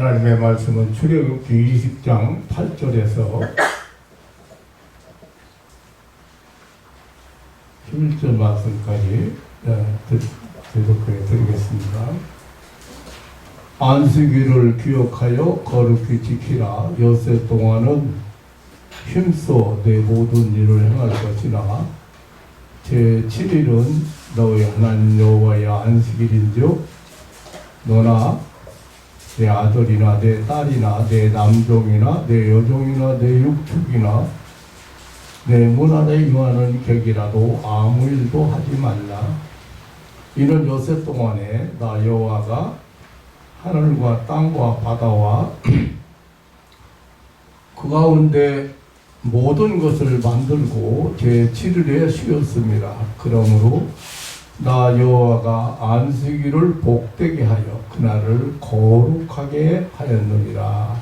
하나님의 말씀은 출애굽기 20장 8절에서 11절 말씀까지 대독해 드리겠습니다. 안식일을 기억하여 거룩히 지키라. 엿새 동안은 힘써 내 모든 일을 행할 것이나 제7일은 너희 하나님 여호와의 안식일인즉 너나 내 아들이나 내 딸이나 내 남종이나 내 여종이나 내 육축이나 내 문 안에 유하는 객이라도 아무 일도 하지 말라. 이는 엿새 동안에 나 여호와가 하늘과 땅과 바다와 그 가운데 모든 것을 만들고 제7일에 쉬었습니다. 그러므로 나 여호와가 안식일을 복되게 하여 그날을 거룩하게 하였느니라.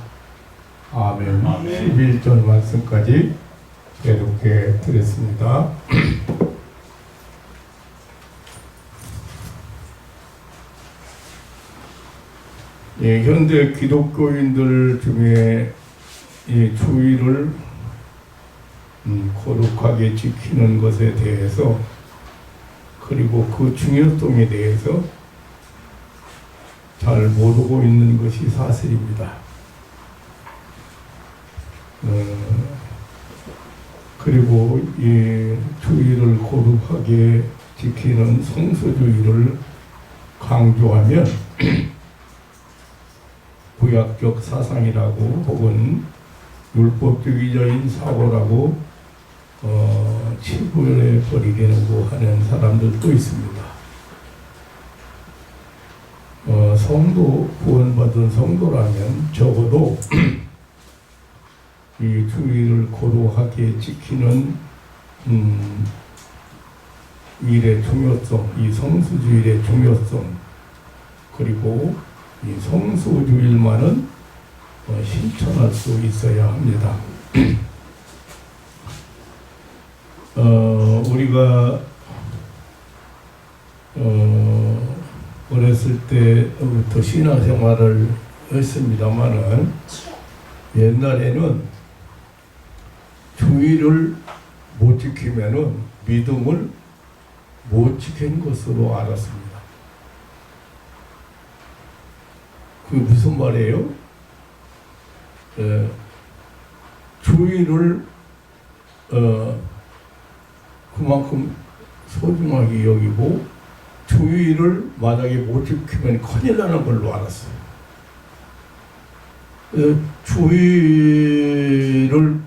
아멘. 11절 말씀까지 이렇게 드렸습니다. 예, 현대 기독교인들 중에 이 주일을 거룩하게 지키는 것에 대해서 그리고 그 중요성에 대해서 잘 모르고 있는 것이 사실입니다. 그리고 이 주일을 거룩하게 지키는 성수주의를 강조하면 구약적 사상이라고 혹은 율법주의자인 사고라고 치부해 버리려고 하는 사람들도 있습니다. 성도, 구원받은 성도라면 적어도 이 주일을 거룩하게 지키는 일의 중요성, 이 성수주일의 중요성, 그리고 이 성수주일만은 실천할 수 있어야 합니다. 우리가 어렸을 때부터 신앙생활을 했습니다마는 옛날에는 주일을 못 지키면은 믿음을 못 지킨 것으로 알았습니다. 그게 무슨 말이에요? 주일을 그만큼 소중하게 여기고 주일을 만약에 못 지키면 큰일 나는 걸로 알았어요. 주일을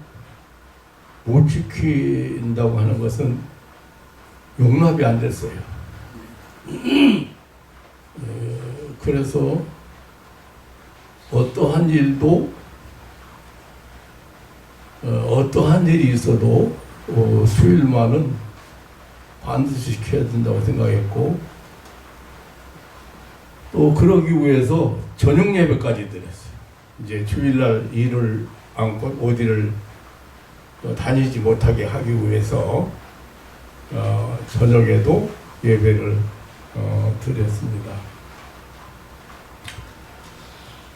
못 지킨다고 하는 것은 용납이 안 됐어요. 그래서 어떠한 일이 있어도 수일만은 반드시 지켜야 된다고 생각했고, 또 그러기 위해서 저녁 예배까지 드렸어요. 이제 주일날 일을 안고 어디를 다니지 못하게 하기 위해서 저녁에도 예배를 드렸습니다.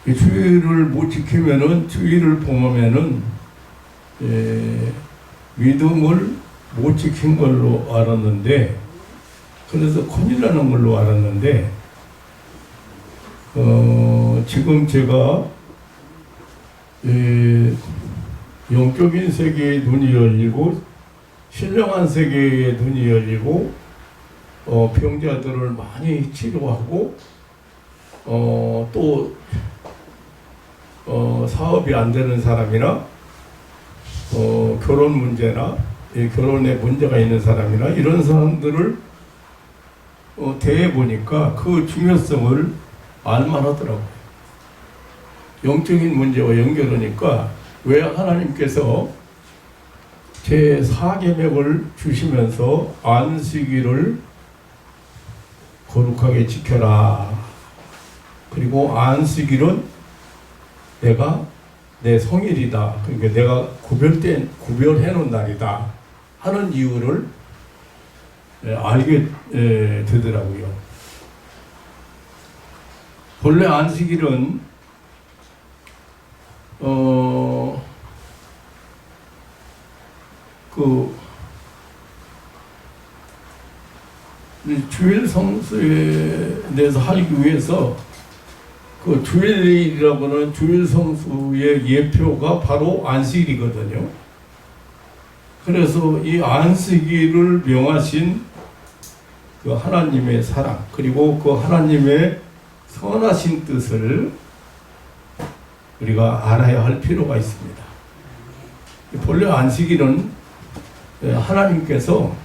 이 주일을 못 지키면은, 주일을 범하면은 믿음을 못 지킨 걸로 알았는데, 그래서 큰일 나는 걸로 알았는데, 지금 제가 영적인 세계의 눈이 열리고 신령한 세계의 눈이 열리고 병자들을 많이 치료하고 또 사업이 안 되는 사람이나 결혼 문제나 결혼에 문제가 있는 사람이나 이런 사람들을 대해 보니까 그 중요성을 알만하더라고요. 영적인 문제와 연결하니까 왜 하나님께서 제4계명을 주시면서 안식일을 거룩하게 지켜라. 그리고 안식일은 내가 내 성일이다. 그러니까 내가 구별해 놓은 날이다. 하는 이유를 알게 되더라고요. 본래 안식일은 이 주일 성수에 대해서 하기 위해서 그 주일이라고는 주일 성수의 예표가 바로 안식일이거든요. 그래서 이 안식일을 명하신 그 하나님의 사랑, 그리고 그 하나님의 선하신 뜻을 우리가 알아야 할 필요가 있습니다. 본래 안식일은 하나님께서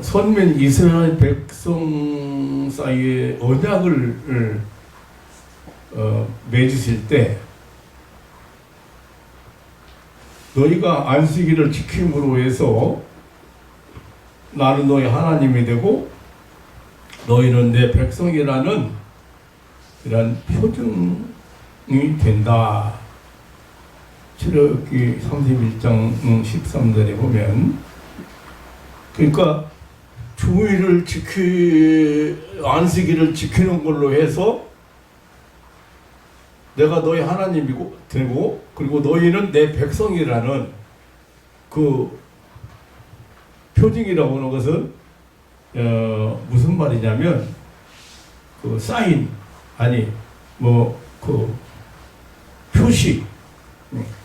선민 이스라엘 백성 사이에 언약을 맺으실 때 너희가 안식일을 지킴으로 해서 나는 너희 하나님이 되고 너희는 내 백성이라는 이런 표징이 된다. 출애굽기 31장 13절에 보면, 그러니까 주일을 안식일을 지키는 걸로 해서 내가 너희 하나님이고 되고, 그리고 너희는 내 백성이라는 그 표징이라고 하는 것은 무슨 말이냐면 그 사인, 아니 뭐 그 표시,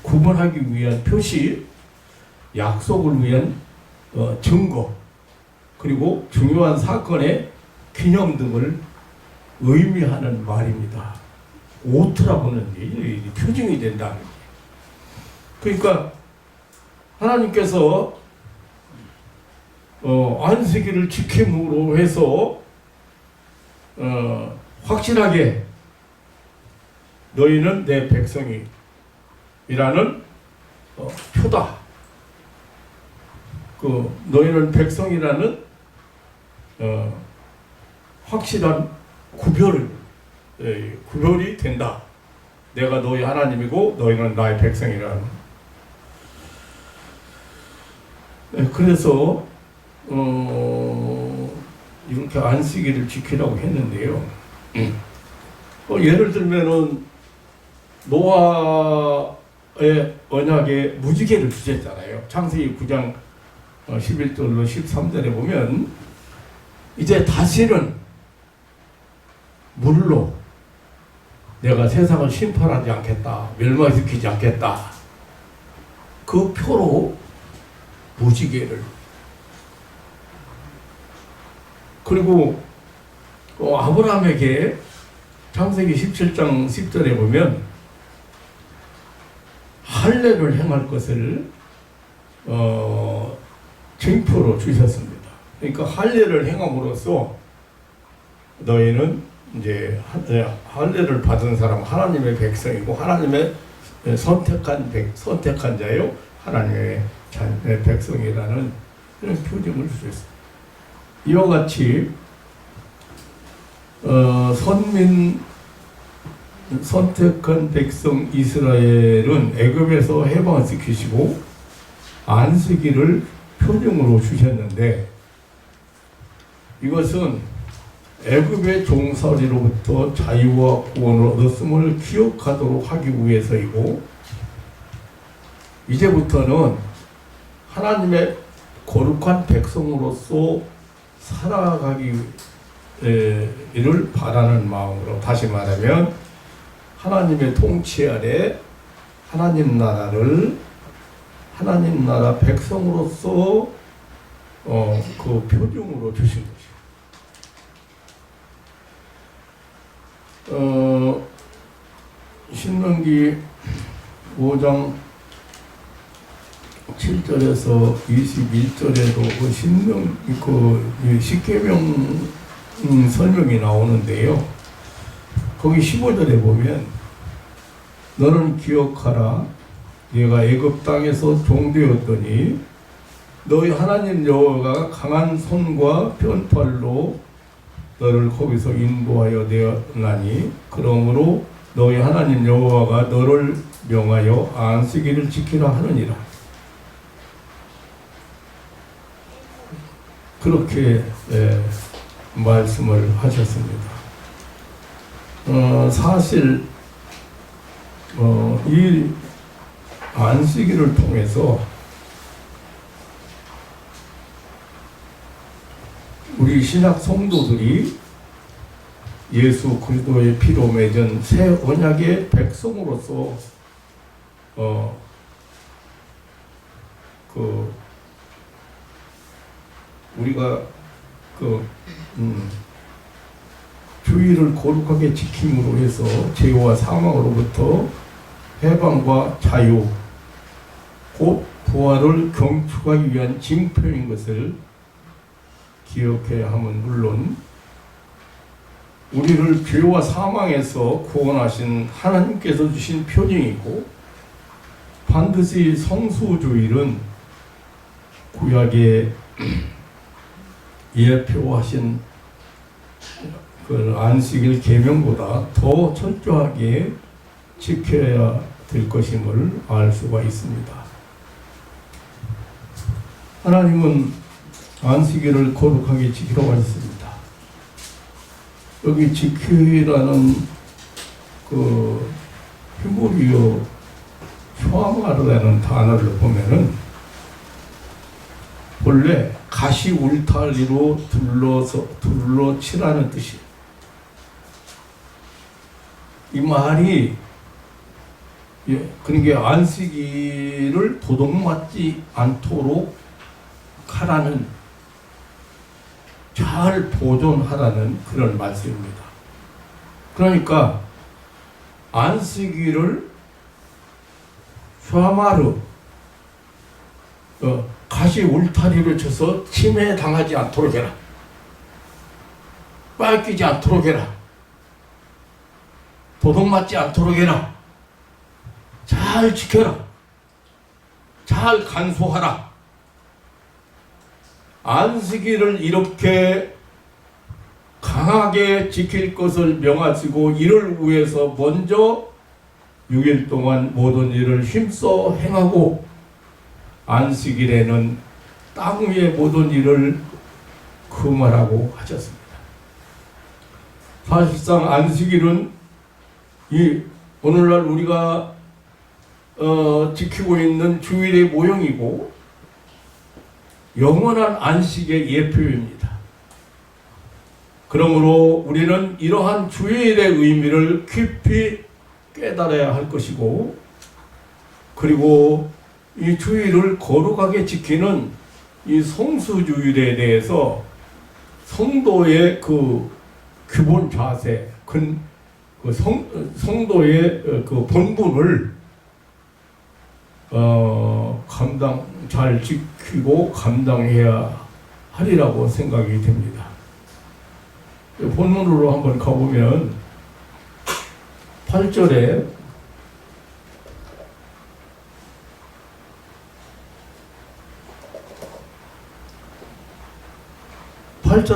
구분하기 위한 표시, 약속을 위한 증거, 그리고 중요한 사건의 기념 등을 의미하는 말입니다. 오트라고는 게 표징이 된다는 거예요. 그러니까 하나님께서 안식일을 지킴으로 해서 확실하게 너희는 내 백성이라는 표다. 그 너희는 백성이라는 확실한 구별이 된다. 내가 너희 하나님이고 너희는 나의 백성이라는. 그래서 이렇게 안식일을 지키라고 했는데요. 예를 들면은 노아의 언약에 무지개를 주셨잖아요. 창세기 9장 11절로 13절에 보면 이제 다시는 물로 내가 세상을 심판하지 않겠다, 멸망시키지 않겠다. 그 표로 무지개를, 그리고 아브라함에게 창세기 17장 10절에 보면 할례를 행할 것을 징표로 주셨습니다. 그러니까 할례를 행함으로써 너희는 이제 할례를 받은 사람 하나님의 백성이고 하나님의 선택한 자요 하나님의 백성이라는 그런 표징을 주셨습니다. 이와 같이 선택한 백성 이스라엘은 애굽에서 해방시키시고 안식일을 표징으로 주셨는데, 이것은 애굽의 종살이로부터 자유와 구원을 얻었음을 기억하도록 하기 위해서이고, 이제부터는 하나님의 거룩한 백성으로서 살아가기를 바라는 마음으로, 다시 말하면 하나님의 통치 아래 하나님 나라 백성으로서 그 표징으로 주신 것이요. 신명기 5장 7절에서 21절에도 그 십계명 설명이 나오는데요. 거기 15절에 보면 너는 기억하라. 네가 애굽 땅에서 종되었더니 너희 하나님 여호와가 강한 손과 편팔로 너를 거기서 인도하여 내었나니 그러므로 너희 하나님 여호와가 너를 명하여 안식일을 지키라 하느니라. 그렇게 말씀을 하셨습니다. 사실 이 안식일을 통해서 우리 신약 성도들이 예수 그리스도의 피로 맺은 새 언약의 백성으로서 우리가 주의를 거룩하게 지킴으로 해서 죄와 사망으로부터 해방과 자유, 곧 부활을 경축하기 위한 징표인 것을 기억해야 함은 물론 우리를 죄와 사망에서 구원하신 하나님께서 주신 표징이고 반드시 성수주일은 구약에 예표하신 그 안식일 계명보다 더 철저하게 지켜야 될 것임을 알 수가 있습니다. 하나님은 안식일을 거룩하게 지키라고 했습니다. 여기 지키라는 그 히브리어 슈아마르라는 단어를 보면은 원래 가시 울타리로 둘러치라는 뜻이에요. 이 말이 그러니까 안식일을 도둑맞지 않도록 하라는, 잘 보존하라는 그런 말씀입니다. 그러니까 안식일을 슈아마르 가시 울타리를 쳐서 침해당하지 않도록 해라. 뺏기지 않도록 해라. 도둑맞지 않도록 해라. 잘 지켜라. 잘 간수하라. 안식일을 이렇게 강하게 지킬 것을 명하시고 이를 위해서 먼저 6일 동안 모든 일을 힘써 행하고 안식일에는 땅 위의 모든 일을 금하라고 하셨습니다. 사실상 안식일은 이 오늘날 우리가 지키고 있는 주일의 모형이고 영원한 안식의 예표입니다. 그러므로 우리는 이러한 주일의 의미를 깊이 깨달아야 할 것이고, 그리고 이 주일을 거룩하게 지키는 이 성수주일에 대해서 성도의 그 기본 자세, 성도의 그 본분을 잘 지키고 감당해야 하리라고 생각이 됩니다. 본문으로 한번 가보면 8절에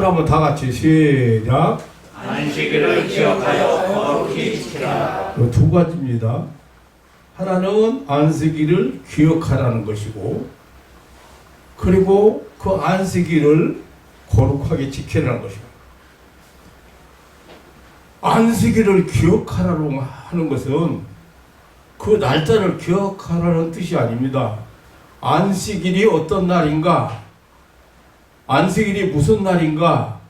한번 다 같이 시작. 안식일을 기억하여 거룩히 지키라. 두 가지입니다. 하나는 안식일을 기억하라는 것이고, 그리고 그 안식일을 거룩하게 지키라는 것입니다. 안식일을 기억하라고 하는 것은 그 날짜를 기억하라는 뜻이 아닙니다. 안식일이 어떤 날인가? 안식일이 무슨 날인가?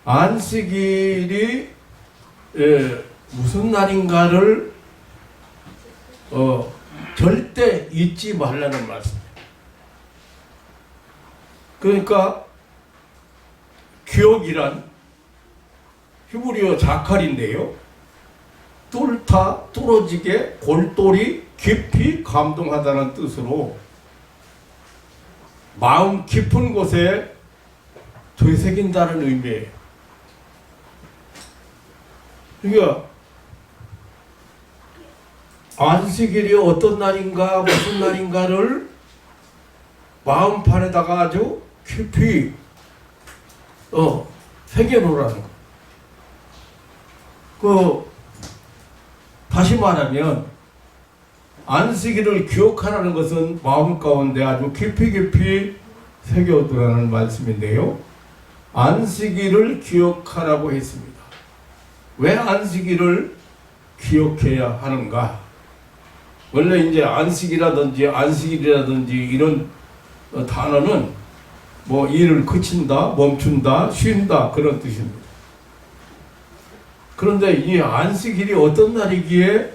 안식일이 무슨 날인가를 절대 잊지 말라는 말씀입니다. 그러니까 기억이란 히브리어 자칼인데요, 뚫다, 뚫어지게, 골똘히, 깊이 감동하다는 뜻으로 마음 깊은 곳에 되새긴다는 의미예요. 그러니까 안식일이 어떤 날인가 무슨 날인가를 마음판에다가 아주 깊이 새겨놓으라는 거. 다시 말하면 안식일을 기억하라는 것은 마음 가운데 아주 깊이 새겨두라는 말씀인데요, 안식일을 기억하라고 했습니다. 왜 안식일을 기억해야 하는가? 원래 이제 안식이라든지 이런 단어는 뭐 일을 그친다, 멈춘다, 쉰다 그런 뜻입니다. 그런데 이 안식일이 어떤 날이기에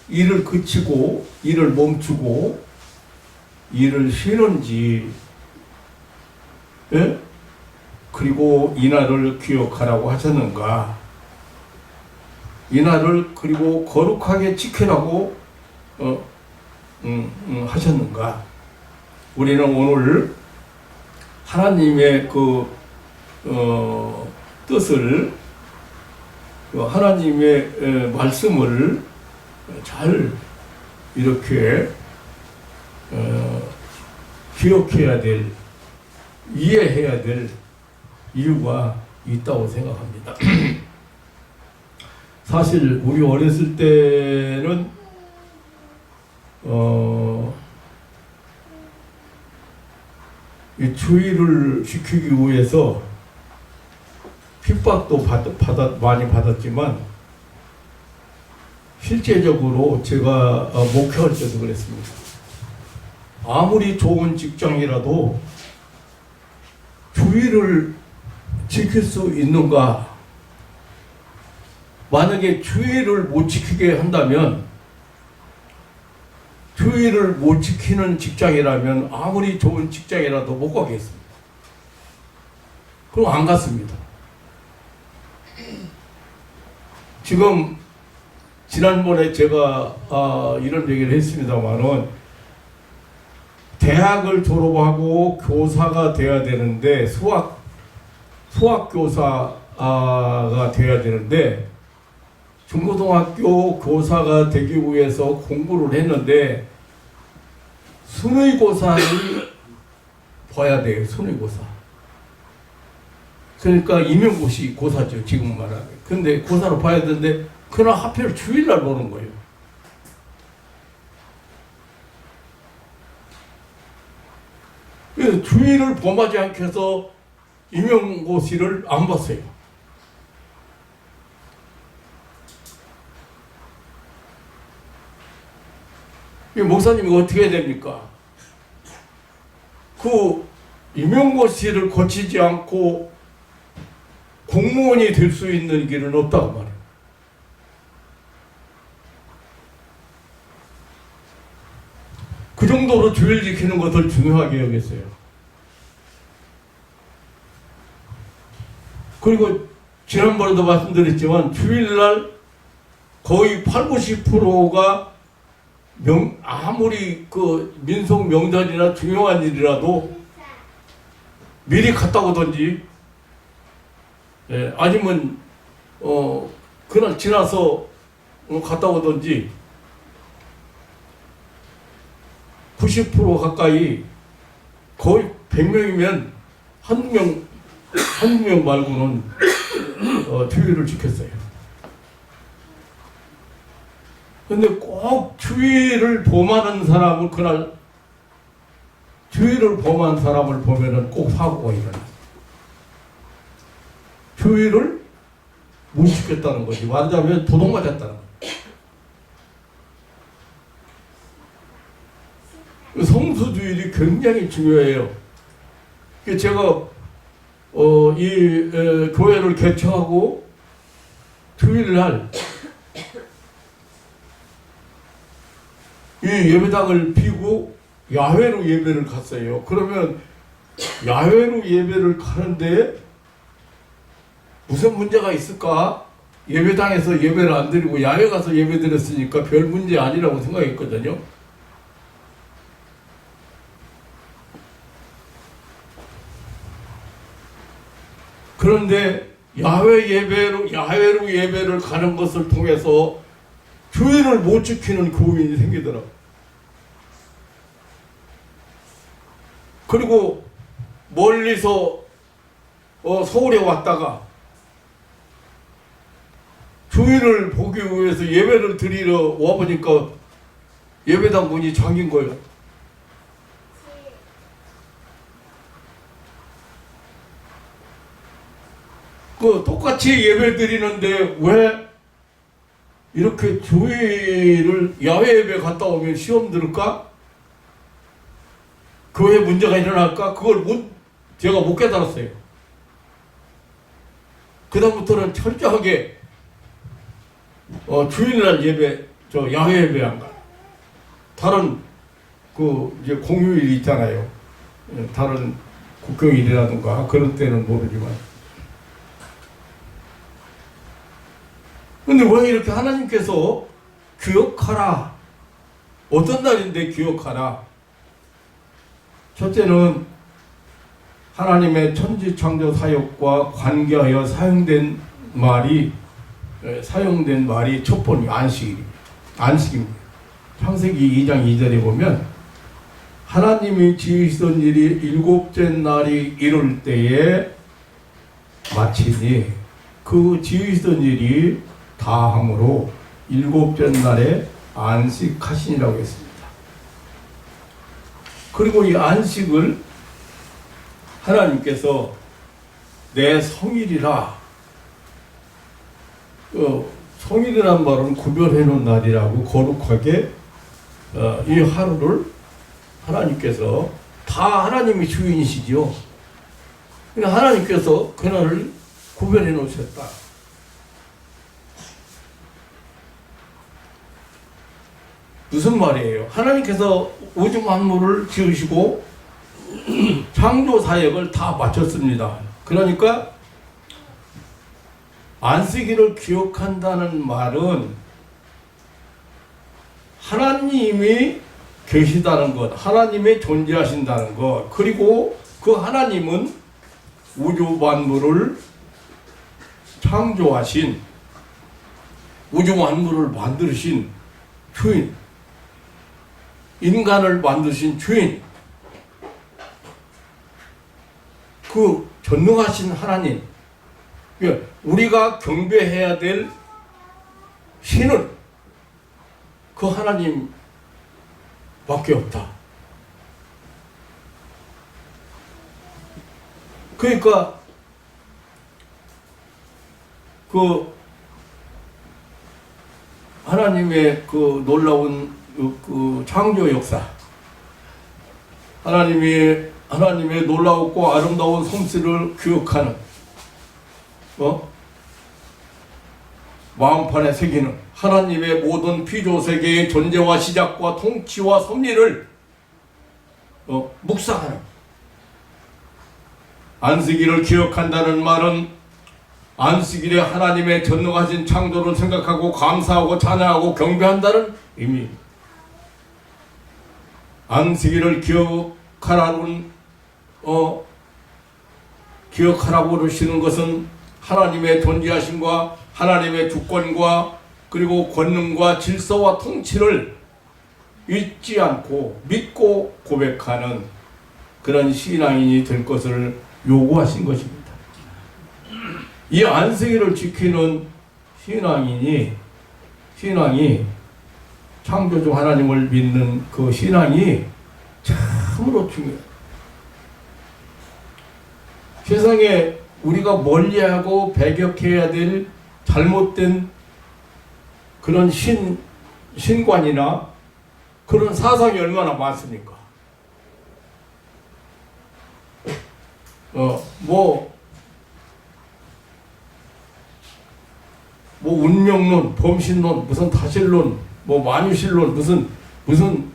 일을 그치고 일을 멈추고 일을 쉬는지, 예? 그리고 이날을 기억하라고 하셨는가? 이날을 그리고 거룩하게 지키라고 하셨는가? 우리는 오늘 하나님의 뜻을, 하나님의 말씀을 잘 이렇게 기억해야 될, 이해해야 될 이유가 있다고 생각합니다. 사실 우리 어렸을 때는 이 주의를 지키기 위해서 핍박도 많이 받았지만 실제적으로 제가 목회할 때도 그랬습니다. 아무리 좋은 직장이라도 주의를 지킬 수 있는가? 만약에 주의를 못 지키게 한다면, 주의를 못 지키는 직장이라면 아무리 좋은 직장이라도 못 가겠습니다. 그럼 안 갔습니다. 지금 지난번에 제가 이런 얘기를 했습니다만은, 대학을 졸업하고 교사가 돼야 되는데, 수학교사가 돼야 되는데, 중고등학교 교사가 되기 위해서 공부를 했는데 순위고사를 봐야 돼요. 순위고사. 그러니까 임용고시 고사죠, 지금 말하면. 근데 고사를 봐야 되는데 그날 하필 주일날 보는 거예요. 그래서 주일을 범하지 않게 해서 임용고시를 안 봤어요. 이 목사님이 어떻게 해야 됩니까? 그 임용고시를 거치지 않고 공무원이 될 수 있는 길은 없다고 말해요. 그 정도로 주일 지키는 것을 중요하게 여겼어요. 그리고 지난번에도 말씀드렸지만 주일날 거의 80~90%가 아무리 그 민속 명절이나 중요한 일이라도 미리 갔다 오든지, 아니면 그날 지나서 갔다 오든지 90% 가까이, 거의 100명이면 한두 명 말고는 주의를 지켰어요. 근데 꼭 주의를 범하는 사람을, 그날 주의를 범한 사람을 보면은 꼭 사고가 일어나요. 주의를 못 지켰다는 거지. 말하자면 도둑 맞았다는 거지. 성수주일이 굉장히 중요해요. 제가 이 교회를 개척하고 주일날 이 예배당을 비고 야외로 예배를 갔어요. 그러면 야외로 예배를 가는데 무슨 문제가 있을까? 예배당에서 예배를 안 드리고 야외 가서 예배 드렸으니까 별 문제 아니라고 생각했거든요. 그런데 야외로 예배를 가는 것을 통해서 주의를 못 지키는 교인이 생기더라고요. 그리고 멀리서 서울에 왔다가 주의를 보기 위해서 예배를 드리러 와보니까 예배당 문이 잠긴 거예요. 그 똑같이 예배 드리는데 왜 이렇게 교회를 야외 예배 갔다 오면 시험 들을까? 교회 문제가 일어날까? 그걸 제가 못 깨달았어요. 그다음부터는 철저하게 주일날 예배, 야외 예배 안 가. 다른 이제 공휴일 있잖아요. 다른 국경일이라든가 그런 때는 모르지만. 근데 왜 이렇게 하나님께서 기억하라. 어떤 날인데 기억하라. 첫째는 하나님의 천지창조 사역과 관계하여 사용된 말이 첫 번이 안식입니다. 창세기 2장 2절에 보면 하나님이 지으시던 일이 일곱째 날이 이룰 때에 마치니 그 지으시던 일이 다함으로 일곱째 날에 안식하시니라고 했습니다. 그리고 이 안식을 하나님께서 내 성일이라, 성일이란 말은 구별해 놓은 날이라고 거룩하게 이 하루를 하나님께서 다 하나님이 주인이시죠. 그러니까 하나님께서 그날을 구별해 놓으셨다. 무슨 말이에요? 하나님께서 우주 만물을 지으시고 창조 사역을 다 마쳤습니다. 그러니까 안식일을 기억한다는 말은 하나님이 계시다는 것, 하나님이 존재하신다는 것, 그리고 그 하나님은 우주 만물을 창조하신, 우주 만물을 만드신 주인, 인간을 만드신 주인, 그 전능하신 하나님, 우리가 경배해야 될 신은 그 하나님 밖에 없다. 그러니까 그 하나님의 그 놀라운 그 창조 역사, 하나님의 놀라웠고 아름다운 솜씨를 기억하는 마음판에 새기는 하나님의 모든 피조세계의 존재와 시작과 통치와 섭리를 묵상하는, 안식일을 기억한다는 말은 안식일에 하나님의 전능하신 창조를 생각하고 감사하고 찬양하고 경배한다는 의미입니다. 안식일을 기억하라고 그러시는 것은 하나님의 존재하심과 하나님의 주권과 그리고 권능과 질서와 통치를 잊지 않고 믿고 고백하는 그런 신앙인이 될 것을 요구하신 것입니다. 이 안식일을 지키는 신앙이 창조주 하나님을 믿는 그 신앙이 참으로 중요해요. 세상에 우리가 멀리하고 배격해야 될 잘못된 그런 신관이나 그런 사상이 얼마나 많습니까? 뭐 운명론, 범신론, 무슨 다신론, 뭐 만유신론, 무슨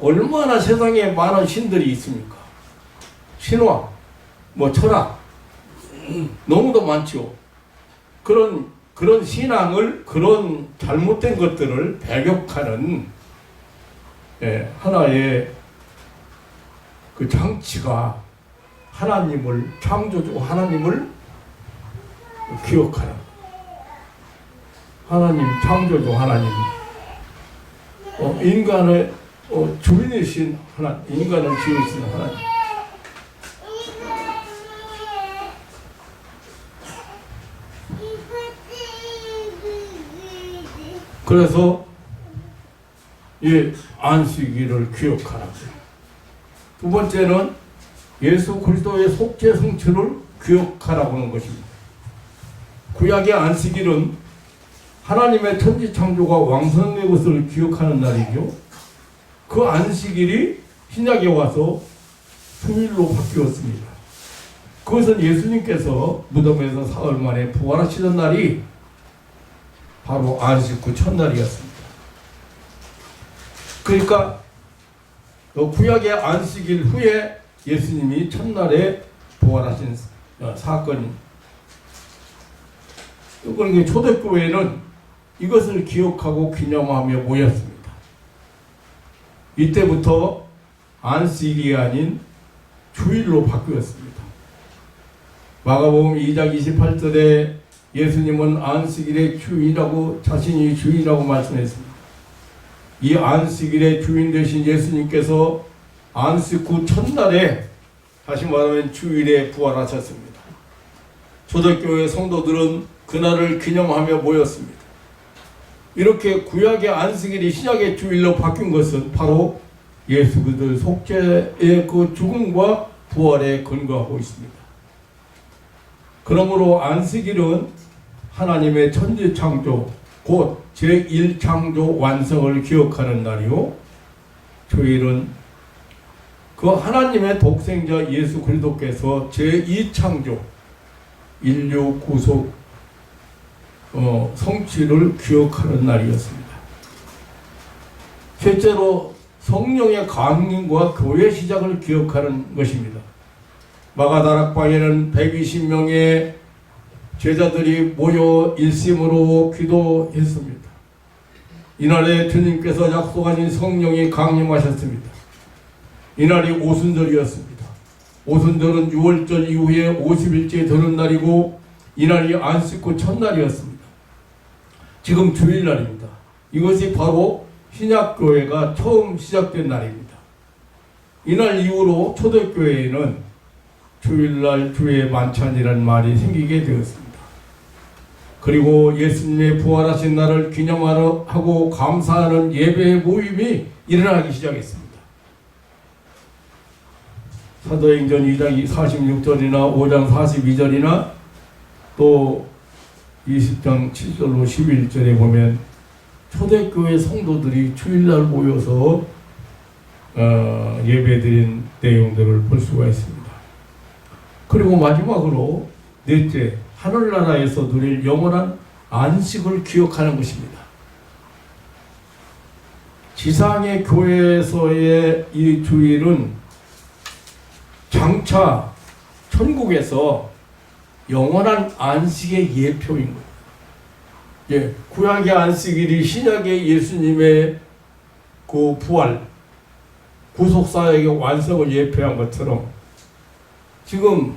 얼마나 세상에 많은 신들이 있습니까? 신화, 뭐 철학, 너무도 많죠. 그런 신앙을, 그런 잘못된 것들을 배격하는 하나의 그 장치가 창조주 하나님을 기억하는, 하나님, 창조주 하나님, 인간의 주인이신 하나님, 인간을 지으신 하나님. 그래서 이 안식일을 기억하라. 두 번째는 예수 그리스도의 속죄 성취를 기억하라고 하는 것입니다. 구약의 안식일은 하나님의 천지 창조가 왕성된 것을 기억하는 날이죠. 그 안식일이 신약에 와서 휴일로 바뀌었습니다. 그것은 예수님께서 무덤에서 사흘 만에 부활하시던 날이 바로 안식 후 첫날이었습니다. 그러니까 구약의 안식일 후에 예수님이 첫날에 부활하신 사건이, 그러니까 초대교회는 이것을 기억하고 기념하며 모였습니다. 이때부터 안식일이 아닌 주일로 바뀌었습니다. 마가복음 2장 28절에 예수님은 안식일의 주인이라고, 자신이 주인이라고 말씀했습니다. 이 안식일의 주인 되신 예수님께서 안식 후 첫날에, 다시 말하면 주일에 부활하셨습니다. 초대교회 성도들은 그날을 기념하며 모였습니다. 이렇게 구약의 안식일이 신약의 주일로 바뀐 것은 바로 예수 그리스도의 속죄의 그 죽음과 부활에 근거하고 있습니다. 그러므로 안식일은 하나님의 천지 창조, 곧 제1창조 완성을 기억하는 날이요, 주일은 그 하나님의 독생자 예수 그리스도께서 제2창조, 인류 구속 성취를 기억하는 날이었습니다. 실제로 성령의 강림과 교회 시작을 기억하는 것입니다. 마가다락방에는 120명의 제자들이 모여 일심으로 기도했습니다. 이날에 주님께서 약속하신 성령이 강림하셨습니다. 이날이 오순절이었습니다. 오순절은 6월절 이후에 50일째 되는 날이고, 이날이 안식 후 첫날이었습니다. 지금 주일날입니다. 이것이 바로 신약교회가 처음 시작된 날입니다. 이날 이후로 초대교회에는 주일날 주의 만찬이라는 말이 생기게 되었습니다. 그리고 예수님의 부활하신 날을 기념하고 감사하는 예배의 모임이 일어나기 시작했습니다. 사도행전 2장 46절이나 5장 42절이나 또 20장 7절로 11절에 보면 초대교회 성도들이 주일날 모여서 예배드린 내용들을 볼 수가 있습니다. 그리고 마지막으로 넷째, 하늘나라에서 누릴 영원한 안식을 기억하는 것입니다. 지상의 교회에서의 이 주일은 장차 천국에서 영원한 안식의 예표인 거예요. 예, 구약의 안식일이 신약의 예수님의 그 부활, 구속사역의 완성을 예표한 것처럼 지금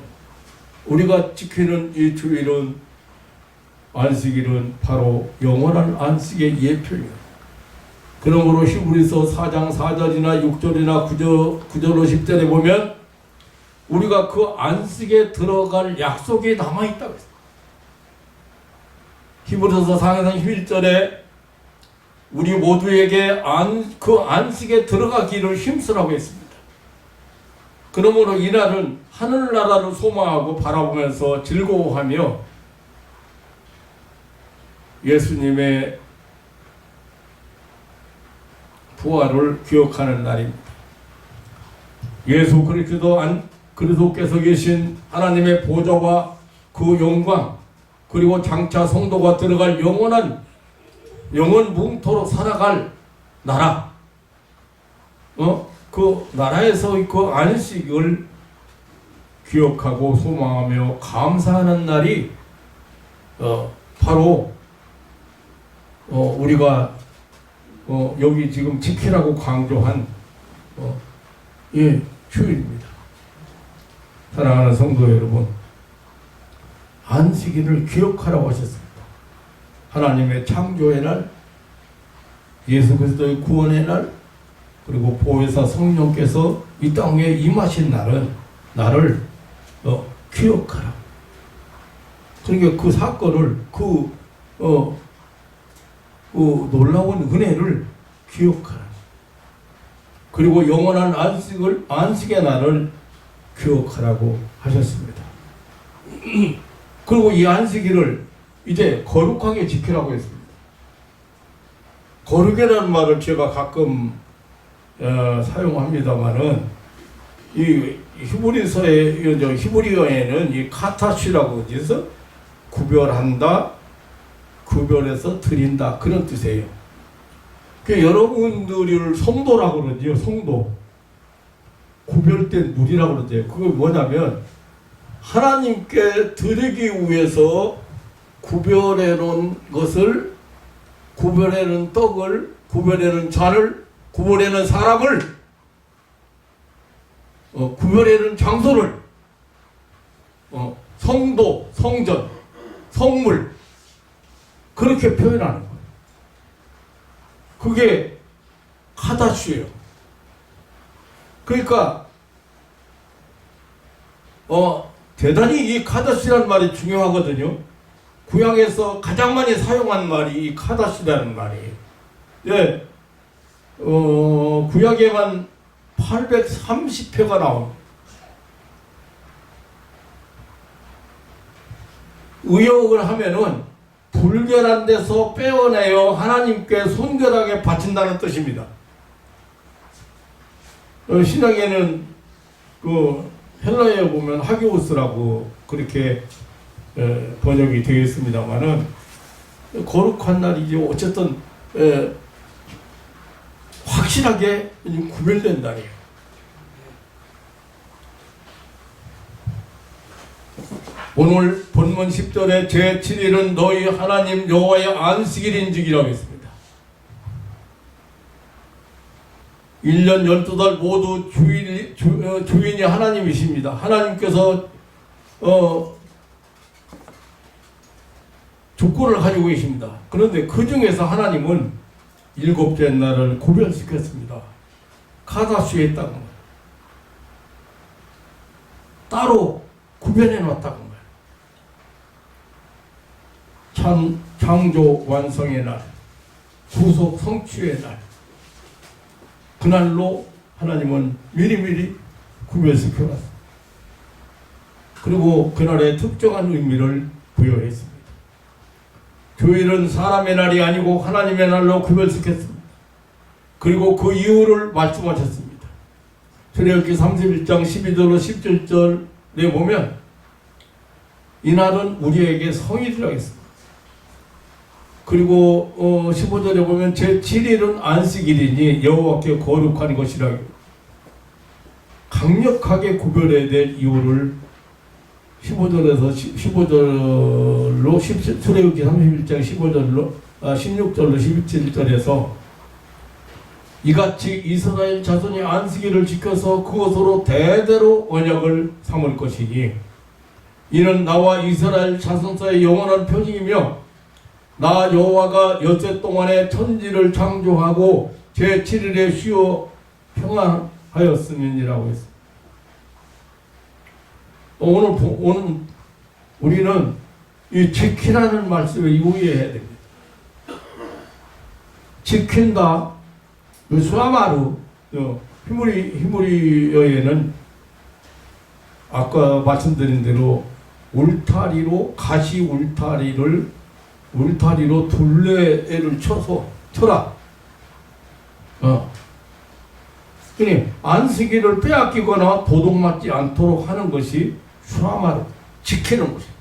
우리가 지키는 이 주일은, 안식일은 바로 영원한 안식의 예표예요. 그러므로 히브리서 4장 4절이나 6절이나 9절 10절에 보면 우리가 그 안식에 들어갈 약속이 남아있다고 했어요. 히브리서 4장 11절에 우리 모두에게 그 안식에 들어가기를 힘쓰라고 했습니다. 그러므로 이날은 하늘나라를 소망하고 바라보면서 즐거워하며 예수님의 부활을 기억하는 날입니다. 예수 그리스도께서 계신 하나님의 보좌와 그 영광, 그리고 장차 성도가 들어갈 영원 뭉토록 살아갈 나라, 그 나라에서 그 안식을 기억하고 소망하며 감사하는 날이 바로 우리가 여기 지금 지키라고 강조한 휴일입니다. 사랑하는 성도 여러분, 안식일을 기억하라고 하셨습니다. 하나님의 창조의 날, 예수 그리스도의 구원의 날, 그리고 보혜사 성령께서 이 땅에 임하신 날을 기억하라. 그러니까 그 사건을, 그 놀라운 은혜를 기억하라. 그리고 영원한 안식의 날을 기억하라고 하셨습니다. 그리고 이 안식일을 이제 거룩하게 지키라고 했습니다. 거룩이라는 말을 제가 가끔 사용합니다만은 이 히브리어에는 이 카타시라고 해서 구별한다, 구별해서 드린다 그런 뜻이에요. 그 여러분들을 성도라고 그러지요. 성도. 구별된 물이라고 그러죠. 그게 뭐냐면 하나님께 드리기 위해서 구별해 놓은 것을, 구별해 놓은 떡을, 구별해 놓은 잔을, 구별해 놓은 사람을, 구별해 놓은 장소를, 성도, 성전, 성물 그렇게 표현하는 거예요. 그게 카다슈예요. 그러니까 대단히 이 카다슈라는 말이 중요하거든요. 구약에서 가장 많이 사용한 말이 이 카다슈라는 말이에요. 예, 구약에만 830회가 나옵니다. 의역을 하면은 불결한 데서 빼어내어 하나님께 손결하게 바친다는 뜻입니다. 신약에는 그 헬라어에 보면 하기오스라고 그렇게 번역이 되어 있습니다만은 거룩한 날이지 어쨌든 확실하게 구별된 날이에요. 오늘 본문 10절에 제7일은 너희 하나님 여호와의 안식일인즉이라고 했습니다. 1년 12달 모두 주인이 하나님이십니다. 하나님께서 주권을 가지고 계십니다. 그런데 그 중에서 하나님은 7째 날을 구별시켰습니다. 카다슈에 했다는 거예요. 따로 구별해 놨다는 거예요. 창조 완성의 날, 구속 성취의 날, 그날로 하나님은 미리미리 구별시켜놨습니다. 그리고 그날에 특정한 의미를 부여했습니다. 주일은 사람의 날이 아니고 하나님의 날로 구별시켰습니다. 그리고 그 이유를 말씀하셨습니다. 출애굽기 31장 12절로 17절에 보면 이날은 우리에게 성일이라고 했습니다. 그리고 15절에 보면 제7일은 안식일이니 여호와께 거룩한 것이라고 강력하게 구별해야 될 이유를 15절로 출애굽기 31장 15절로 16절로 17절에서 이같이 이스라엘 자손이 안식일을 지켜서 그것으로 대대로 언약을 삼을 것이니 이는 나와 이스라엘 자손 사이의 영원한 표징이며 나 여호와가 엿새 동안에 천지를 창조하고 제7일에 쉬어 평안하였음이니라고 했습니다. 오늘 우리는 이 지키라는 말씀에 유의해야 됩니다. 지킨다. 수아마루 히브리어에는 아까 말씀드린 대로 울타리로 가시 울타리로 둘레를 쳐라. 그러니 안식일을 빼앗기거나 도둑맞지 않도록 하는 것이 수아마루 지키는 것이에요.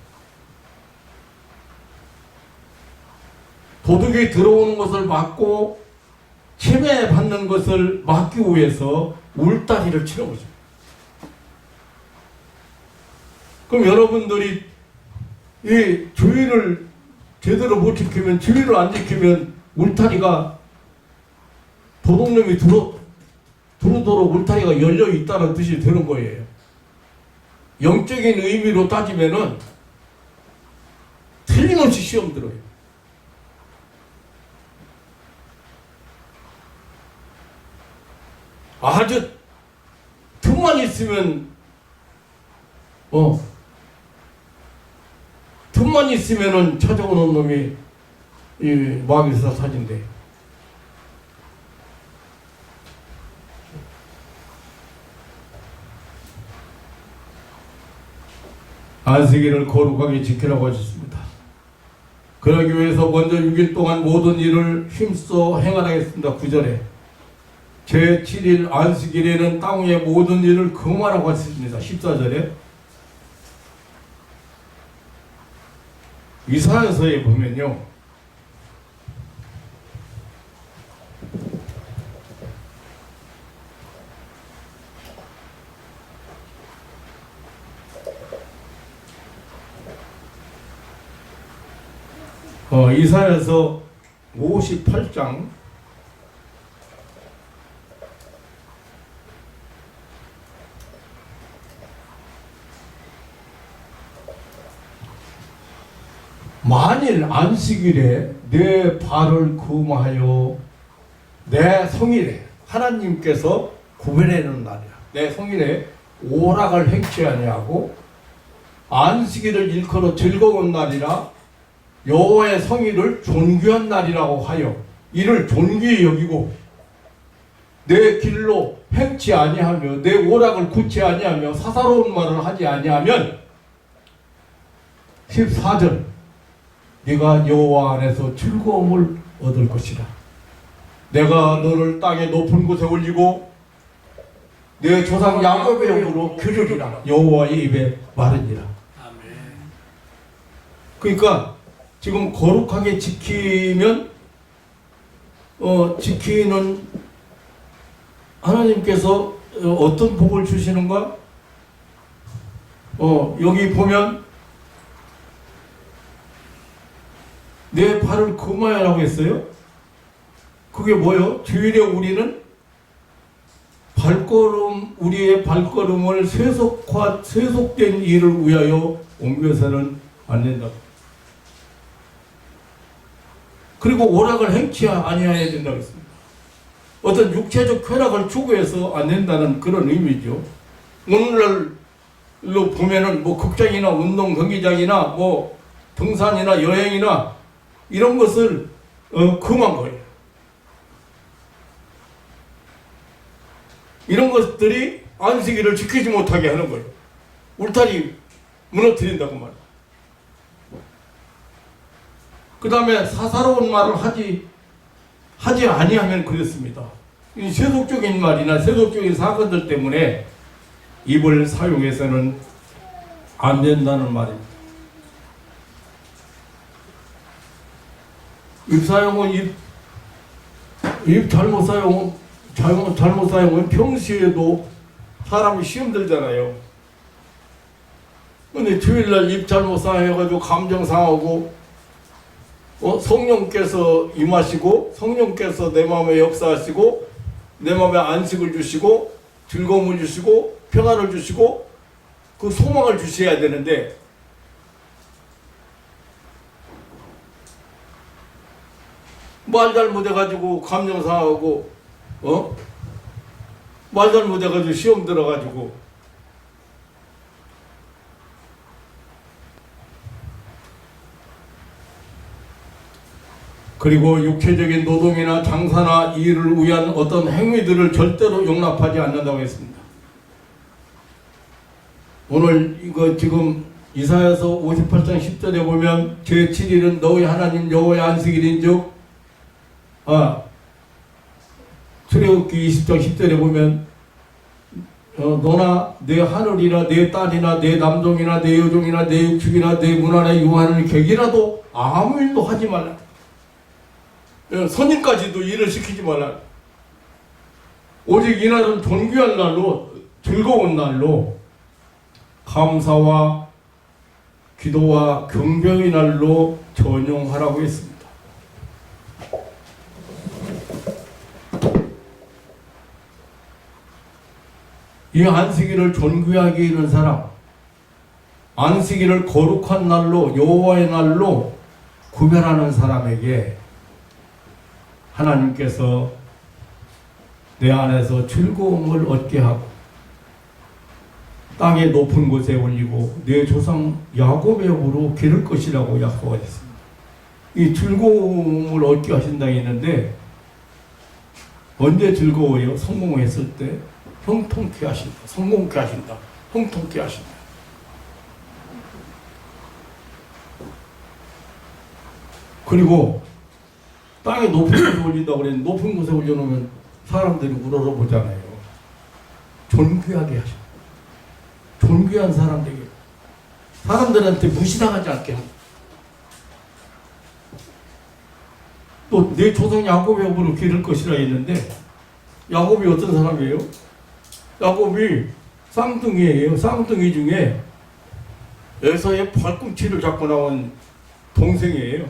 도둑이 들어오는 것을 막고 침해받는 것을 막기 위해서 울타리를 치는 거죠. 그럼 여러분들이 이 주의를 제대로 못 지키면, 주의를 안 지키면 울타리가 도둑놈이 들어오도록 울타리가 열려 있다는 뜻이 되는 거예요. 영적인 의미로 따지면은 틀림없이 시험 들어요. 아주 틈만 있으면 틈만 있으면은 찾아오는 놈이 이 마귀사 사진대. 안식일을 거룩하게 지키라고 하셨습니다. 그러기 위해서 먼저 6일 동안 모든 일을 힘써 행하겠습니다. 9절에 제7일 안식일에는 땅 위의 모든 일을 금하라고 하셨습니다. 14절에 이사야서에 보면요, 이사야서 58장 '만일 안식일에 내 발을 금하여 내 성일에' 하나님께서 구별해놓은 날이야. 내 성일에 오락을 행치 아니하고 안식일을 일컬어 즐거운 날이라 여호와의 성일을 존귀한 날이라고 하여 이를 존귀히 여기고 내 길로 행치 아니하며 내 오락을 굳지 아니하며 사사로운 말을 하지 아니하면 14절 네가 여호와 안에서 즐거움을 얻을 것이라. 내가 너를 땅의 높은 곳에 올리고 내 조상 야곱의 영으로 기르리라. 여호와의 입에 말하니라. 그러니까 지금 거룩하게 지키면 지키는 하나님께서 어떤 복을 주시는가? 여기 보면 내 발을 금하여라고 했어요. 그게 뭐예요? 주일에 우리는 우리의 발걸음을 세속된 일을 위하여 옮겨서는 안 된다. 그리고 오락을 행치 아니해야 된다고 했습니다. 어떤 육체적 쾌락을 추구해서 안 된다는 그런 의미죠. 오늘날로 보면은 뭐 극장이나 운동 경기장이나 뭐 등산이나 여행이나 이런 것을 금한 거예요. 이런 것들이 안식일을 지키지 못하게 하는 거예요. 울타리 무너뜨린다고 말이에요. 그 다음에 사사로운 말을 하지 아니하면 그랬습니다. 이 세속적인 말이나 세속적인 사건들 때문에 입을 사용해서는 안 된다는 말입니다. 입 사용은 입 잘못 사용은 평시에도 사람이 시험 들잖아요. 근데 주일날 입 잘못 사용해가지고 감정 상하고 성령께서 임하시고 성령께서 내 마음에 역사하시고 내 마음에 안식을 주시고 즐거움을 주시고 평안을 주시고 그 소망을 주셔야 되는데 말 잘못해가지고 감정 상하고 말 잘못해가지고 시험 들어가지고 그리고 육체적인 노동이나 장사나 일을 위한 어떤 행위들을 절대로 용납하지 않는다고 했습니다. 오늘 이거 지금 이사야서 58장 10절에 보면 제7일은 너희 하나님 여호와의 안식일인즉 출애굽기 20장 10절에 보면 너나 내 하늘이나 내 딸이나 내 남종이나 내 여종이나 내 육축이나 내 문화나 유한을 객이라도 아무 일도 하지 말라. 선인까지도 일을 시키지 말라. 오직 이날은 존귀한 날로 즐거운 날로 감사와 기도와 경배의 날로 전용하라고 했습니다. 이 안식일을 존귀하게 여기는 사람, 안식일을 거룩한 날로 여호와의 날로 구별하는 사람에게 하나님께서 내 안에서 즐거움을 얻게 하고 땅의 높은 곳에 올리고 내 조상 야곱의 영으로 기를 것이라고 약속하셨습니다. 이 즐거움을 얻게 하신다 했는데 언제 즐거워요? 성공했을 때 형통케 하신다. 성공케 하신다. 형통케 하신다. 그리고 땅에 높은 곳에 올린다고 그랬는데 높은 곳에 올려놓으면 사람들이 우러러보잖아요. 존귀하게 하셔. 존귀한 사람 되게. 사람들한테 무시당하지 않게 하고. 또 내 조상 야곱의 업으로 기를 것이라 했는데 야곱이 어떤 사람이에요? 야곱이 쌍둥이에요. 쌍둥이 중에 에서의 발꿈치를 잡고 나온 동생이에요.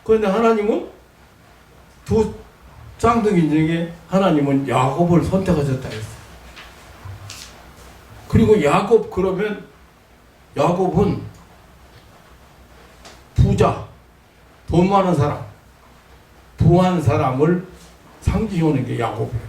그런데 하나님은 두 쌍둥이 중에 하나님은 야곱을 선택하셨다 했어요. 그리고 야곱 그러면 야곱은 부자, 돈 많은 사람, 부한 사람을 상징하는 게 야곱이에요.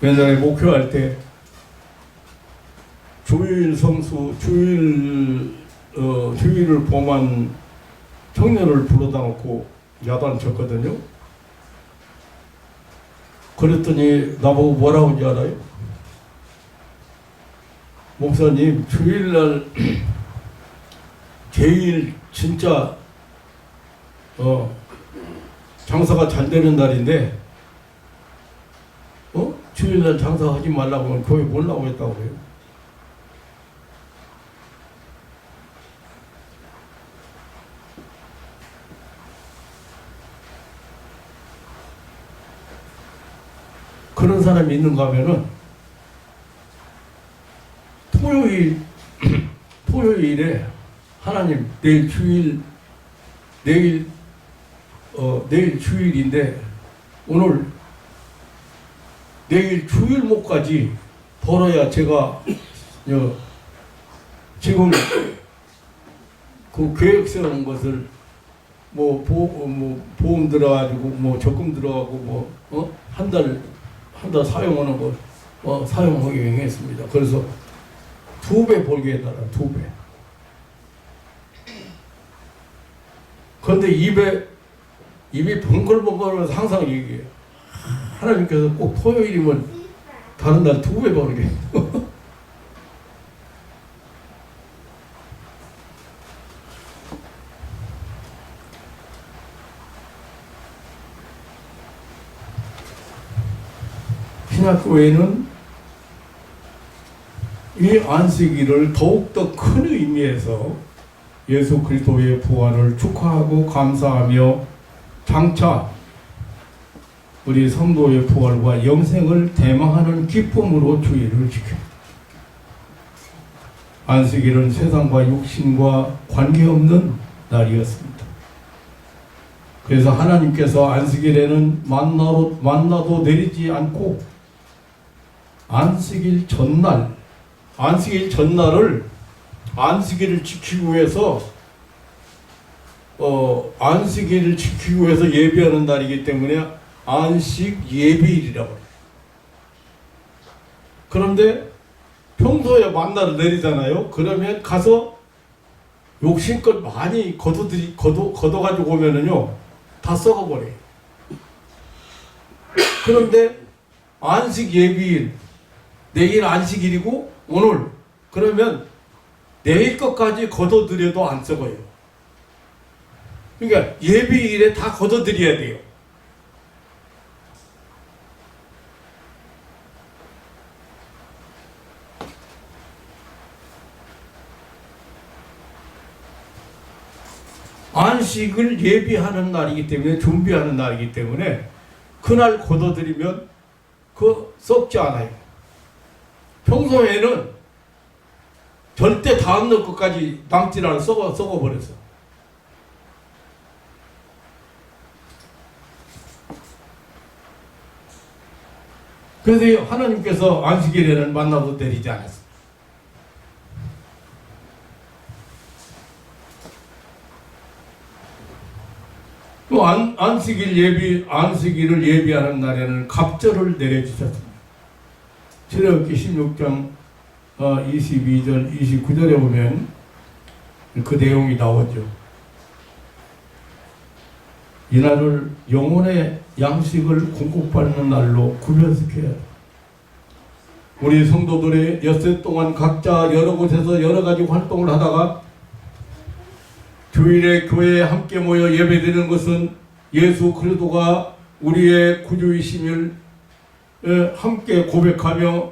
옛날에 목회할 때 주일 성수, 주일을 범한 청년을 불러다 놓고 야단 쳤거든요. 그랬더니 나보고 뭐라고 하는지 알아요? 목사님, 주일날 제일 진짜 장사가 잘 되는 날인데 주일날 장사하지 말라고 하면 교회 못 나오겠다고 해요. 그런 사람이 있는가 하면은 토요일에 하나님 내일 주일인데 오늘 내일 주일목까지 벌어야 제가 지금 그 계획 세우는 것을 보험 들어가지고 적금 들어가고 한 달 사용하는 거 사용하게 행했습니다. 그래서 2배 벌게 해달라. 2배. 그런데 입이 벙글벙글하면서 항상 얘기해요. 하나님께서 꼭 토요일이면 다른 날 2배 벌게. 신약교회는 이 안식일을 더욱더 큰 의미에서 예수 그리스도의 부활을 축하하고 감사하며 장차 우리 성도의 부활과 영생을 대망하는 기쁨으로 주일을 지킵니다. 안식일은 세상과 육신과 관계없는 날이었습니다. 그래서 하나님께서 안식일에는 만나도 내리지 않고 안식일 전날을 안식일을 지키기 위해서 안식일을 지키기 위해서 예배하는 날이기 때문에 안식 예배일이라고 해요. 그런데 평소에 만나를 내리잖아요. 그러면 가서 욕심껏 많이 걷어가지고 오면은요 다 썩어버려요. 그런데 안식 예배일, 내일 안식일이고 오늘 그러면 내일 것까지 걷어들여도 안 썩어요. 그러니까 예배일에 다 걷어들여야 돼요. 안식을 예비하는 날이기 때문에 준비하는 날이기 때문에 그날 걷어들이면 썩지 않아요. 평소에는 절대 다음날 것까지 남지 않아 썩어버렸어. 그래서 하나님께서 안식일에는 만나도 내리지 않았어요. 또 안식일을 예비하는 날에는 갑절을 내려주셨습니다. 출애굽기 16장 22절, 29절에 보면 그 내용이 나오죠. 이날을 영혼의 양식을 공급받는 날로 구별시켜야 돼. 우리 성도들이 엿새 동안 각자 여러 곳에서 여러 가지 활동을 하다가 주일에 교회에 함께 모여 예배드리는 것은 예수 그리스도가 우리의 구주이심을 함께 고백하며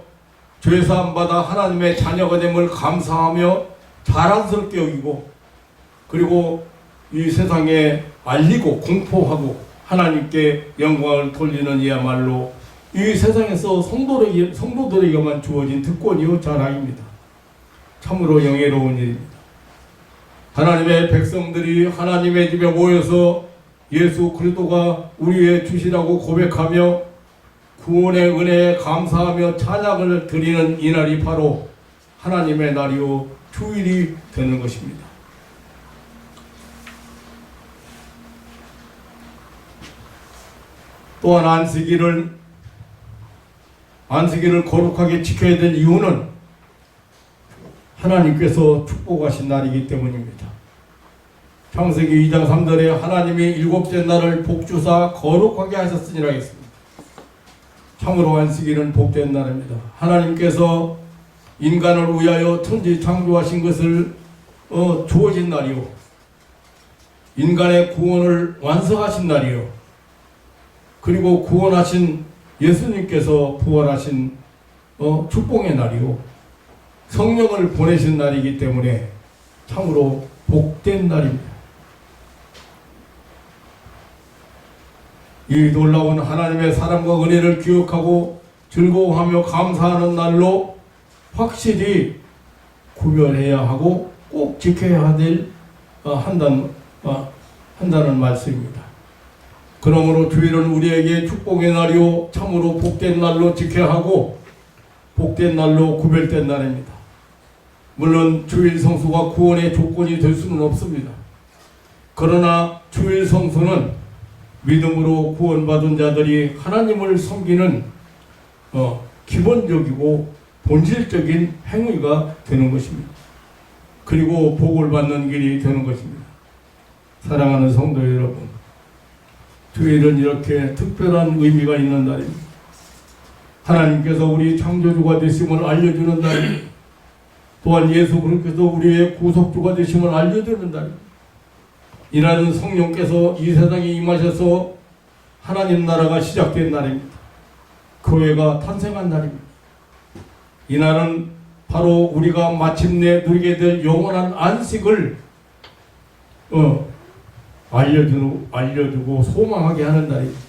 죄사함 받아 하나님의 자녀가 됨을 감사하며 자랑스럽게 여기고, 그리고 이 세상에 알리고 공포하고 하나님께 영광을 돌리는 이야말로 이 세상에서 성도들에게만 주어진 특권이요 자랑입니다. 참으로 영예로운 일입니다. 하나님의 백성들이 하나님의 집에 모여서 예수 그리스도가 우리의 주시라고 고백하며 구원의 은혜에 감사하며 찬양을 드리는 이날이 바로 하나님의 날이요 주일이 되는 것입니다. 또한 안식일을 거룩하게 지켜야 될 이유는 하나님께서 축복하신 날이기 때문입니다. 창세기 2장 3절에 하나님이 일곱째 날을 복주사 거룩하게 하셨으니라 했습니다. 참으로 안식일은 복된 날입니다. 하나님께서 인간을 위하여 천지 창조하신 것을 주어진 날이요, 인간의 구원을 완성하신 날이요, 그리고 구원하신 예수님께서 부활하신 축복의 날이요, 성령을 보내신 날이기 때문에 참으로 복된 날입니다. 이 놀라운 하나님의 사랑과 은혜를 기억하고 즐거워하며 감사하는 날로 확실히 구별해야 하고 꼭 지켜야 한다는 말씀입니다. 그러므로 주일은 우리에게 축복의 날이요 참으로 복된 날로 지켜야 하고 복된 날로 구별된 날입니다. 물론 주일 성수가 구원의 조건이 될 수는 없습니다. 그러나 주일 성수는 믿음으로 구원받은 자들이 하나님을 섬기는 기본적이고 본질적인 행위가 되는 것입니다. 그리고 복을 받는 길이 되는 것입니다. 사랑하는 성도 여러분, 주일은 이렇게 특별한 의미가 있는 날입니다. 하나님께서 우리 창조주가 되심을 알려주는 날입니다. 또한 예수 그리스도께서 우리의 구속주가 되심을 알려주는 날입니다. 이날은 성령께서 이 세상에 임하셔서 하나님 나라가 시작된 날입니다. 교회가 탄생한 날입니다. 이날은 바로 우리가 마침내 누리게 될 영원한 안식을 알려주고 소망하게 하는 날입니다.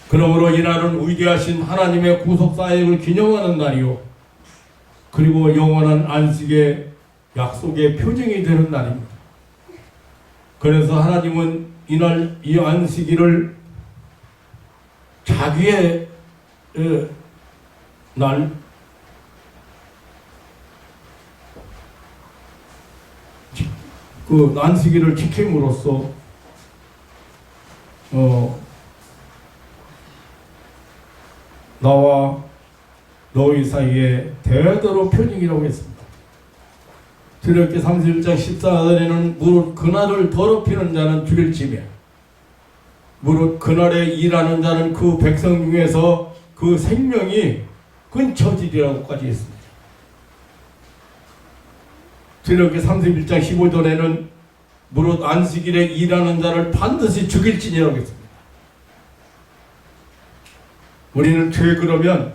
그러므로 이날은 위대하신 하나님의 구속사역을 기념하는 날이요, 그리고 영원한 안식의 약속의 표징이 되는 날입니다. 그래서 하나님은 이날 이 안식일을 자기의 날, 그 안식일을 지킴으로써 나와 너희 사이에 대대로 표징이라고 했습니다. 출애굽기 31장 14절에는 무릇 그날을 더럽히는 자는 죽일지며 무릇 그날에 일하는 자는 그 백성 중에서 그 생명이 끊쳐지리라고까지 했습니다. 출애굽기 31장 15절에는 무릇 안식일에 일하는 자를 반드시 죽일지니라고 했습니다. 우리는 죄 그러면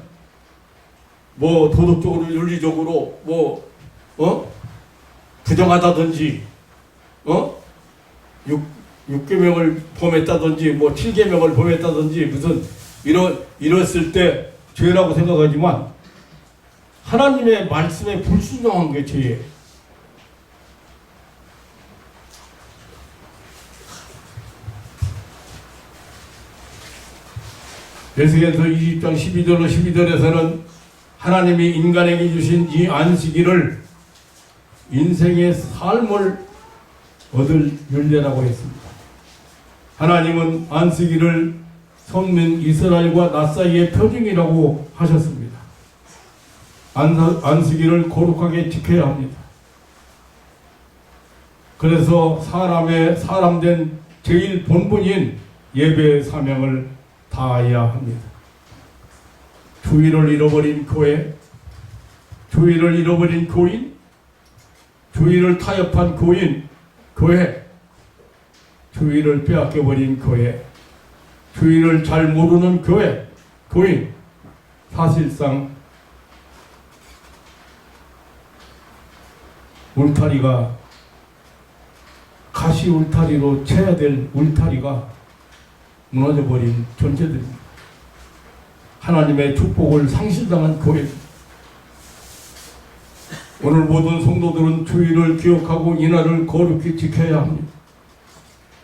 도덕적으로 윤리적으로 부정하다든지 6계명을 범했다든지 7계명을 범했다든지 무슨 이랬을 때 죄라고 생각하지만 하나님의 말씀에 불순종한 게 죄예요. 에스겔서 20장 12절로 12절에서는 하나님이 인간에게 주신 이 안식일을 인생의 삶을 얻을 윤례라고 했습니다. 하나님은 안식일을 선민 이스라엘과 나 사이의 표징이라고 하셨습니다. 안식일을 거룩하게 지켜야 합니다. 그래서 사람된 제일 본분인 예배의 사명을 다해야 합니다. 주의를 잃어버린 교회, 주의를 잃어버린 교인, 주의를 타협한 교회, 주의를 빼앗겨버린 교회, 주의를 잘 모르는 교인, 사실상 울타리가 가시 울타리로 쳐야 될 울타리가 무너져버린 존재들입니다. 하나님의 축복을 상실당한 교회. 오늘 모든 성도들은 주의를 기억하고 이날을 거룩히 지켜야 합니다.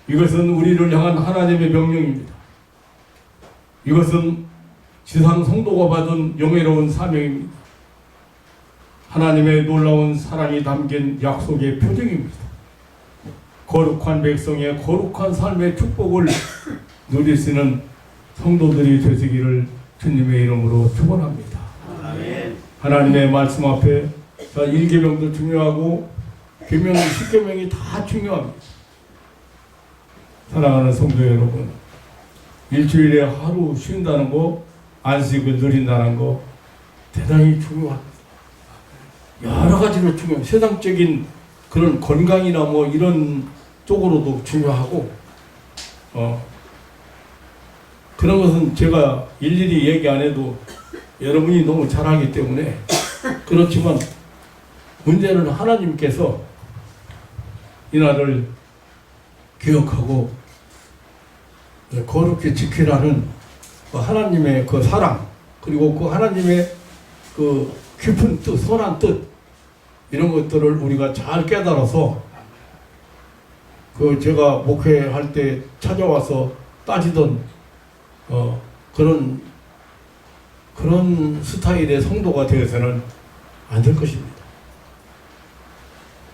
이것은 우리를 향한 하나님의 명령입니다. 이것은 지상 성도가 받은 영예로운 사명입니다. 하나님의 놀라운 사랑이 담긴 약속의 표징입니다. 거룩한 백성의 거룩한 삶의 축복을 누릴 수 있는 성도들이 되시기를 주님의 이름으로 축원합니다. 아멘. 하나님의 말씀 앞에 1계명도 중요하고 계명, 10계명이 다 중요합니다. 사랑하는 성도 여러분, 일주일에 하루 쉰다는 거, 안식을 누린다는 거 대단히 중요합니다. 여러 가지로 중요합니다. 세상적인 그런 건강이나 뭐 이런 쪽으로도 중요하고, 그런 것은 제가 일일이 얘기 안 해도 여러분이 너무 잘 알기 때문에. 그렇지만 문제는 하나님께서 이날을 기억하고 거룩히 지키라는 그 하나님의 그 사랑, 그리고 그 하나님의 그 깊은 뜻, 선한 뜻, 이런 것들을 우리가 잘 깨달아서 그 제가 목회할 때 찾아와서 따지던 그런 스타일의 성도가 되어서는 안 될 것입니다.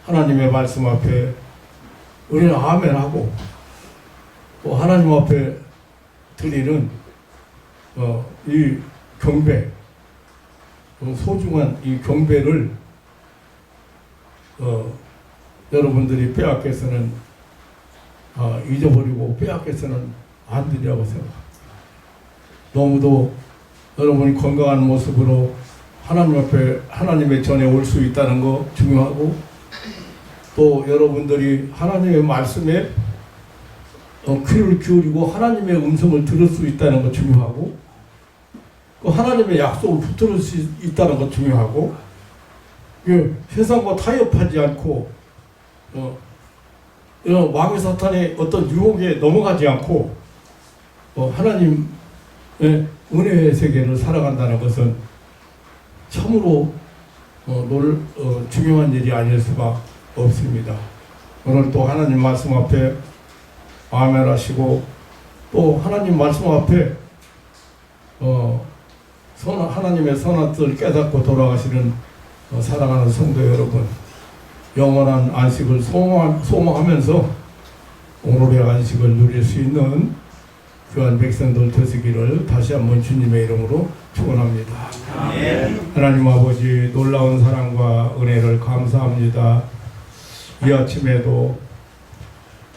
하나님의 말씀 앞에 우리는 아멘하고, 또 하나님 앞에 드리는 이 경배, 소중한 이 경배를 여러분들이 빼앗겨서는 잊어버리고 빼앗겨서는 안 되리라고 생각합니다. 너무도 여러분이 건강한 모습으로 하나님 앞에 하나님의 전에 올 수 있다는 거 중요하고, 또 여러분들이 하나님의 말씀에 귀를 기울이고 하나님의 음성을 들을 수 있다는 거 중요하고, 또 하나님의 약속을 붙들을 수 있다는 거 중요하고, 세상과 타협하지 않고 이런 왕의 사탄의 어떤 유혹에 넘어가지 않고 하나님의 은혜의 세계를 살아간다는 것은 참으로 중요한 일이 아닐 수가 없습니다. 오늘 또 하나님 말씀 앞에 아멘하시고, 또 하나님 말씀 앞에 하나님의 선한 뜻을 깨닫고 돌아가시는 사랑하는 성도 여러분, 영원한 안식을 소망하면서 오늘의 안식을 누릴 수 있는 귀한 백성들 되시기를 다시 한번 주님의 이름으로 축원합니다. 하나님 아버지, 놀라운 사랑과 은혜를 감사합니다. 이 아침에도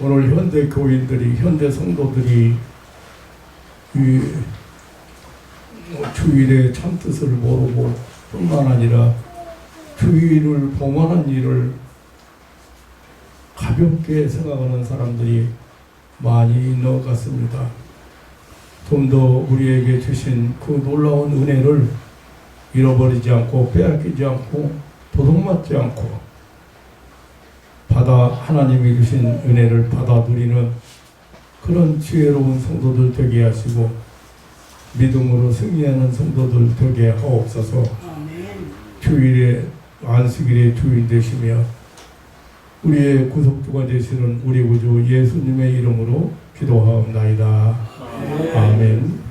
오늘 현대 교인들이, 현대 성도들이 이 주일의 참뜻을 모르고 뿐만 아니라 주일을 봉헌한 일을 가볍게 생각하는 사람들이 많이 있는 것 같습니다. 좀 더 우리에게 주신 그 놀라운 은혜를 잃어버리지 않고 빼앗기지 않고 도둑맞지 않고 하나님이 주신 은혜를 받아 누리는 그런 지혜로운 성도들 되게 하시고 믿음으로 승리하는 성도들 되게 하옵소서. 주일에 안식일의 주인 되시며 우리의 구속주가 되시는 우리 구주 예수님의 이름으로 기도하옵나이다. 아멘.